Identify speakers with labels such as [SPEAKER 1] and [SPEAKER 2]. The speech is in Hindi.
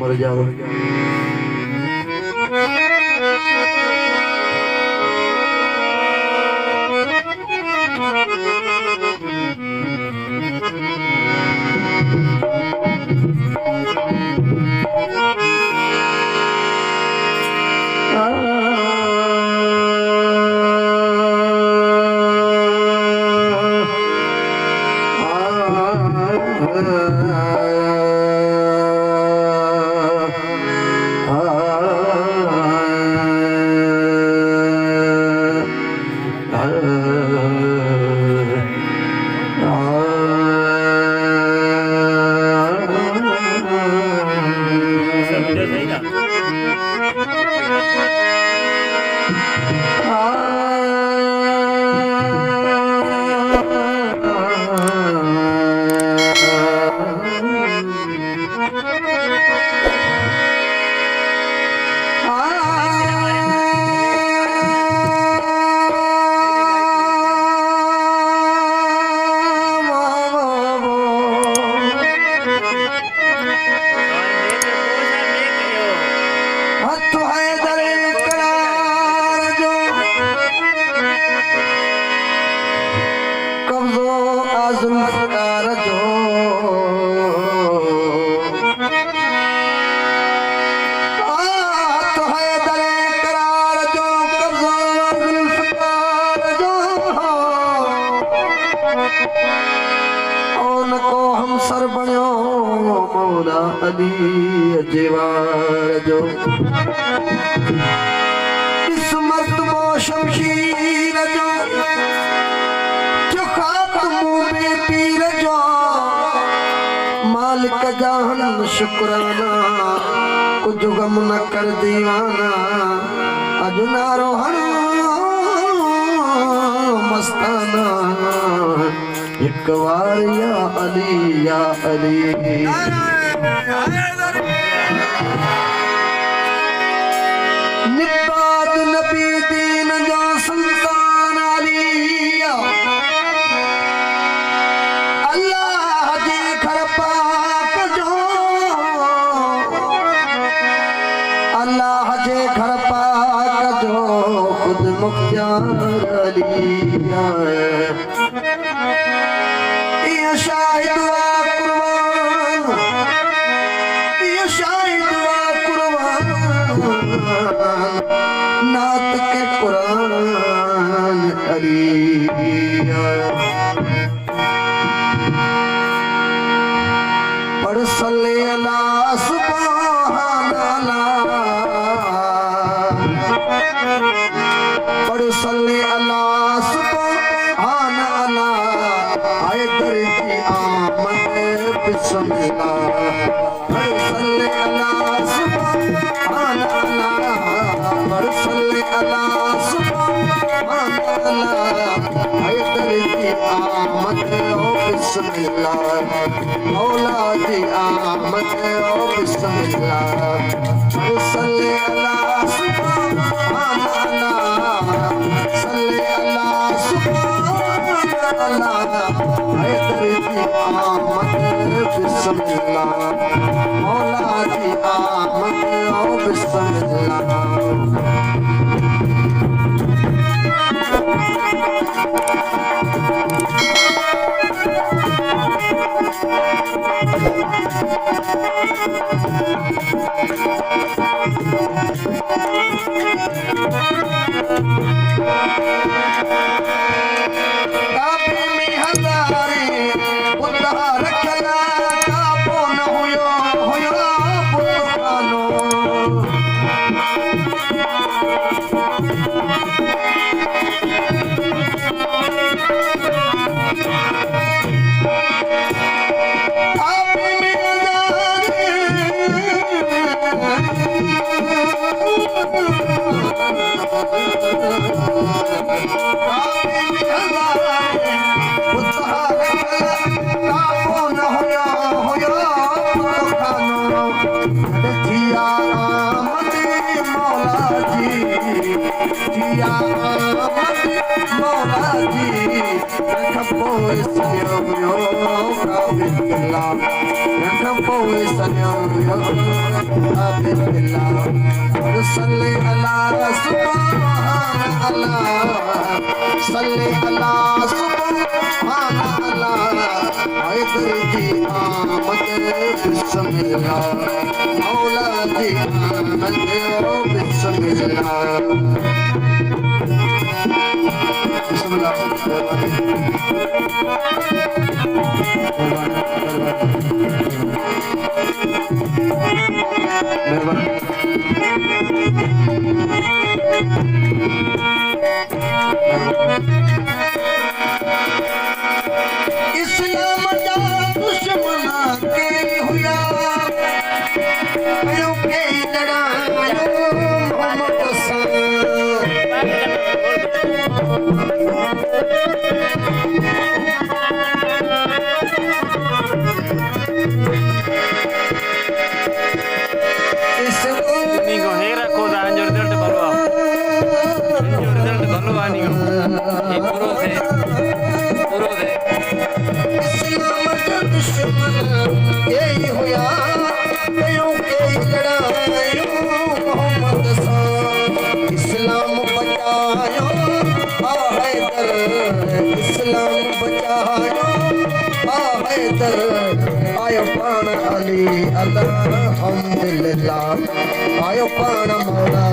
[SPEAKER 1] मर जाओ। अली जीवार जो किस्मत वो शमशीर जो खात्मों में पीर जो मालिक जहान शुक्राना कुछ गम न कर दीवाना अजुनारो हर मस्ताना एक बार या अली निबात नबी दीन जो सुल्तान अलिया अल्लाह जी घर पाक जो अल्लाह जी घर पाक जो खुद मुख्तार अलिया ये शाहिद नात के कुरान अलिया पढ़ सल्ले अला सुभान अल्लाह पढ़ सल्ले अला सुभान अल्लाह आए दर की आमद बिस्मिल्लाह पढ़ सल्ले अला सुभान अल्लाह पढ़ सल्ले अला सुभान अल्लाह हैदर की आमद ओ बिस्मिल्लाह मौला की आमद ओ बिस्मिल्लाह पढ़ सल्ले अला सुभान अल्लाह सल्ले अला सुभान अल्लाह हैदर की आमद बिस्मिल्लाह मौला की आमद ओ बिस्मिल्लाह pois sanyam yo Abdullah Yakam pois sanyam yo Abdullah Salli ala subhanallah Salli ala subhanallah Haydar ki आमद बिस्मिल्लाह मौला की आमद बिस्मिल्लाह इस्लाम का दुश्मन के हुआ आयो के लड़ायो Mohammad
[SPEAKER 2] Nico, era cosa anjur del balwa. Anjur del balwa nico. E puro de.
[SPEAKER 1] इस्लाम का दुश्मन यही हुआ आयो के लड़ायो मोहम्मद सा इस्लाम बचायो आ हैदर इस्लाम बचायो आ हैदर आयो पान अली अल्लाह अल्हम्दुलिल्लाह आयो पान मौला